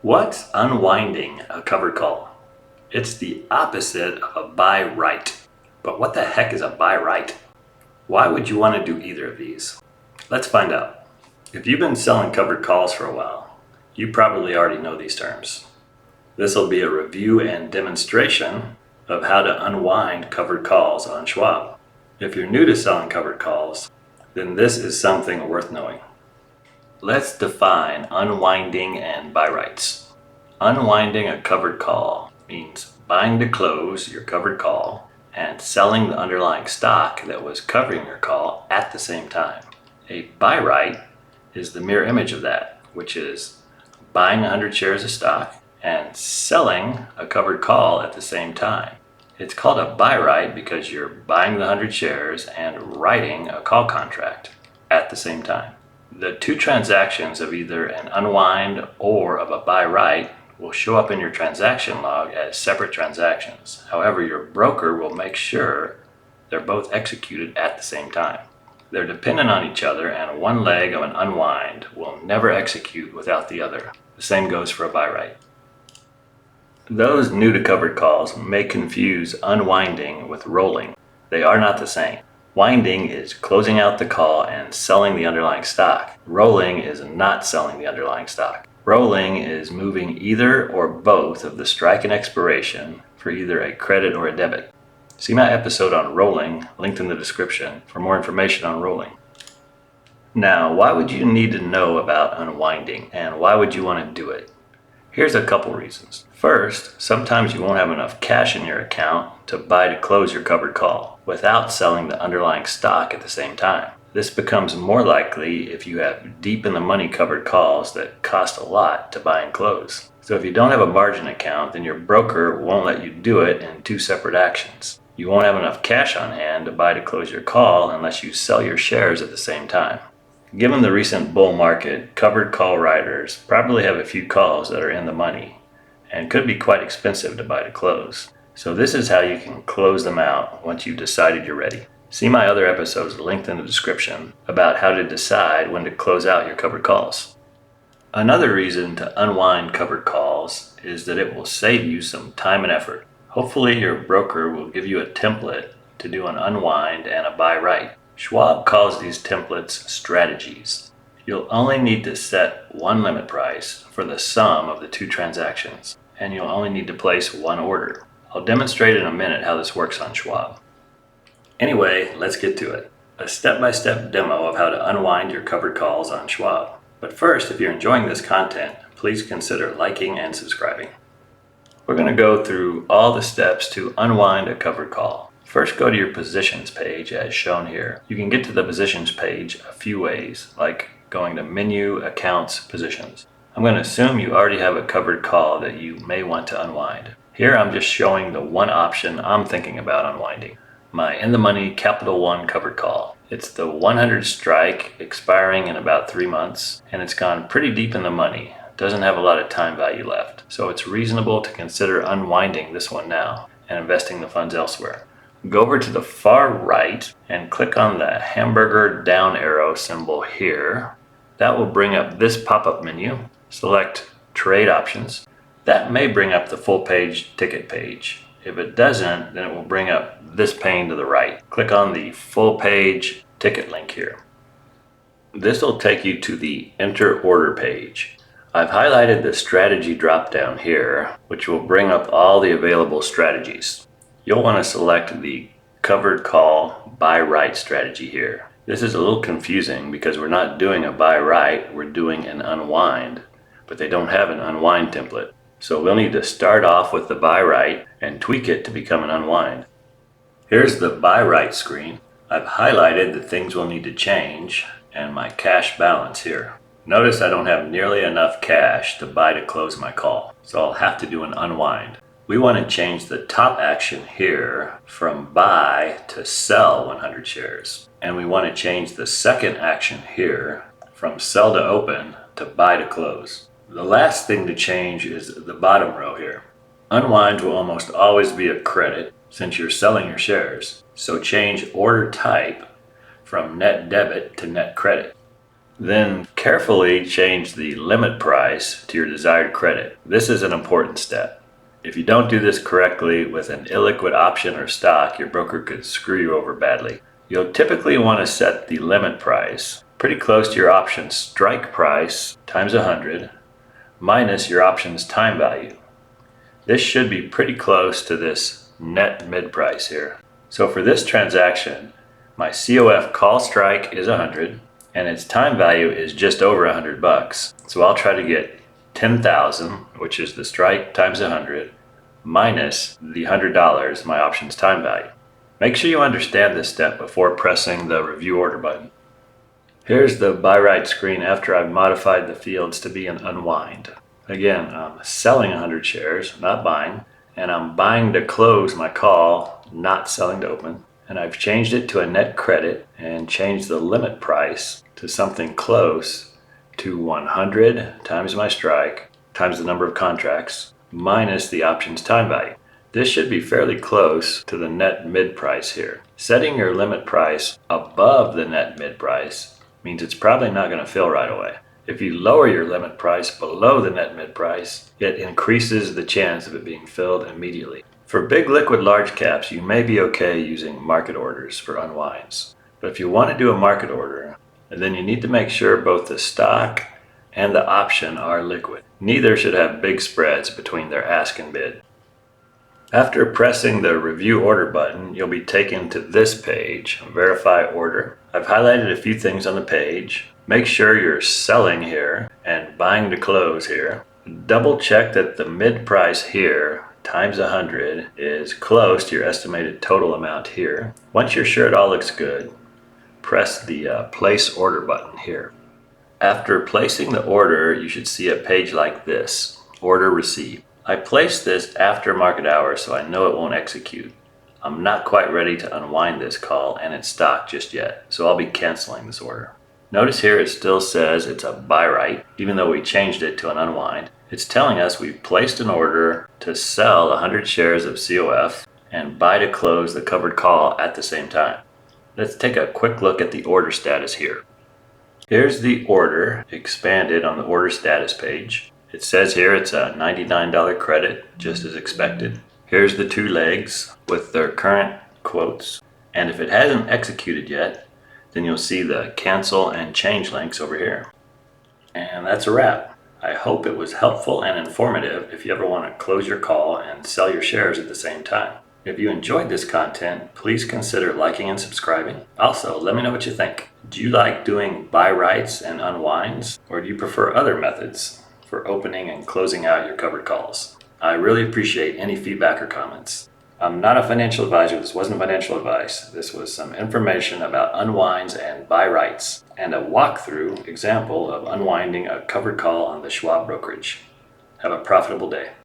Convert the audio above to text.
What's unwinding a covered call? It's the opposite of a buy right. But what the heck is a buy right? Why would you want to do either of these? Let's find out. If you've been selling covered calls for a while, you probably already know these terms. This will be a review and demonstration of how to unwind covered calls on Schwab. If you're new to selling covered calls, then this is something worth knowing. Let's define unwinding and buy rights. Unwinding a covered call means buying to close your covered call and selling the underlying stock that was covering your call at the same time. A buy right is the mirror image of that, which is buying 100 shares of stock and selling a covered call at the same time. It's called a buy right because you're buying the 100 shares and writing a call contract at the same time. The two transactions of either an unwind or of a buy right will show up in your transaction log as separate transactions. However, your broker will make sure they're both executed at the same time. They're dependent on each other, and one leg of an unwind will never execute without the other. The same goes for a buy right. Those new to covered calls may confuse unwinding with rolling. They are not the same. Winding is closing out the call and selling the underlying stock. Rolling is not selling the underlying stock. Rolling is moving either or both of the strike and expiration for either a credit or a debit. See my episode on rolling, linked in the description, for more information on rolling. Now, why would you need to know about unwinding, and why would you want to do it? Here's a couple reasons. First, sometimes you won't have enough cash in your account to buy to close your covered call without selling the underlying stock at the same time. This becomes more likely if you have deep in the money covered calls that cost a lot to buy and close. So if you don't have a margin account, then your broker won't let you do it in two separate actions. You won't have enough cash on hand to buy to close your call unless you sell your shares at the same time. Given the recent bull market, covered call writers probably have a few calls that are in the money and could be quite expensive to buy to close. So this is how you can close them out once you've decided you're ready. See my other episodes linked in the description about how to decide when to close out your covered calls. Another reason to unwind covered calls is that it will save you some time and effort. Hopefully your broker will give you a template to do an unwind and a buy right. Schwab calls these templates strategies. You'll only need to set one limit price for the sum of the two transactions, and you'll only need to place one order. I'll demonstrate in a minute how this works on Schwab. Anyway, let's get to it. A step-by-step demo of how to unwind your covered calls on Schwab. But first, if you're enjoying this content, please consider liking and subscribing. We're going to go through all the steps to unwind a covered call. First, go to your positions page as shown here. You can get to the positions page a few ways, like going to Menu, Accounts, Positions. I'm going to assume you already have a covered call that you may want to unwind. Here I'm just showing the one option I'm thinking about unwinding. My in the money Capital One covered call. It's the 100 strike expiring in about 3 months, and it's gone pretty deep in the money. It doesn't have a lot of time value left, so it's reasonable to consider unwinding this one now and investing the funds elsewhere. Go over to the far right and click on the hamburger down arrow symbol here. That will bring up this pop-up menu. Select Trade Options. That may bring up the full page ticket page. If it doesn't, then it will bring up this pane to the right. Click on the full page ticket link here. This will take you to the Enter Order page. I've highlighted the strategy drop down here, which will bring up all the available strategies. You'll want to select the covered call buy right strategy here. This is a little confusing because we're not doing a buy right, we're doing an unwind, but they don't have an unwind template. So we'll need to start off with the buy right and tweak it to become an unwind. Here's the buy right screen. I've highlighted the things we'll need to change and my cash balance here. Notice I don't have nearly enough cash to buy to close my call, so I'll have to do an unwind. We want to change the top action here from buy to sell 100 shares. And we want to change the second action here from sell to open to buy to close. The last thing to change is the bottom row here. Unwinds will almost always be a credit since you're selling your shares. So change order type from net debit to net credit. Then carefully change the limit price to your desired credit. This is an important step. If you don't do this correctly with an illiquid option or stock, your broker could screw you over badly. You'll typically want to set the limit price pretty close to your option strike price times 100 minus your option's time value. This should be pretty close to this net mid price here. So for this transaction, my COF call strike is 100 and its time value is just over $100. So I'll try to get 10,000, which is the strike times 100, minus the $100, my option's time value. Make sure you understand this step before pressing the review order button. Here's the buy right screen after I've modified the fields to be an unwind. Again, I'm selling 100 shares, not buying, and I'm buying to close my call, not selling to open. And I've changed it to a net credit and changed the limit price to something close to 100 times my strike times the number of contracts minus the option's time value. This should be fairly close to the net mid price here. Setting your limit price above the net mid price means it's probably not going to fill right away. If you lower your limit price below the net mid price, it increases the chance of it being filled immediately. For big liquid large caps, you may be okay using market orders for unwinds. But if you want to do a market order, then you need to make sure both the stock and the option are liquid. Neither should have big spreads between their ask and bid. After pressing the review order button, you'll be taken to this page, verify order. I've highlighted a few things on the page. Make sure you're selling here and buying to close here. Double check that the mid price here times 100 is close to your estimated total amount here. Once you're sure it all looks good, press the place order button here. After placing the order, you should see a page like this, order received. I placed this after market hours so I know it won't execute. I'm not quite ready to unwind this call and its stock just yet, so I'll be canceling this order. Notice here it still says it's a buy right, even though we changed it to an unwind. It's telling us we've placed an order to sell 100 shares of COF and buy to close the covered call at the same time. Let's take a quick look at the order status here. Here's the order expanded on the order status page. It says here it's a $99 credit, just as expected. Here's the two legs with their current quotes. And if it hasn't executed yet, then you'll see the cancel and change links over here. And that's a wrap. I hope it was helpful and informative if you ever want to close your call and sell your shares at the same time. If you enjoyed this content, please consider liking and subscribing. Also, let me know what you think. Do you like doing buy rights and unwinds, or do you prefer other methods for opening and closing out your covered calls? I really appreciate any feedback or comments. I'm not a financial advisor. This wasn't financial advice. This was some information about unwinds and buy rights and a walkthrough example of unwinding a covered call on the Schwab brokerage. Have a profitable day.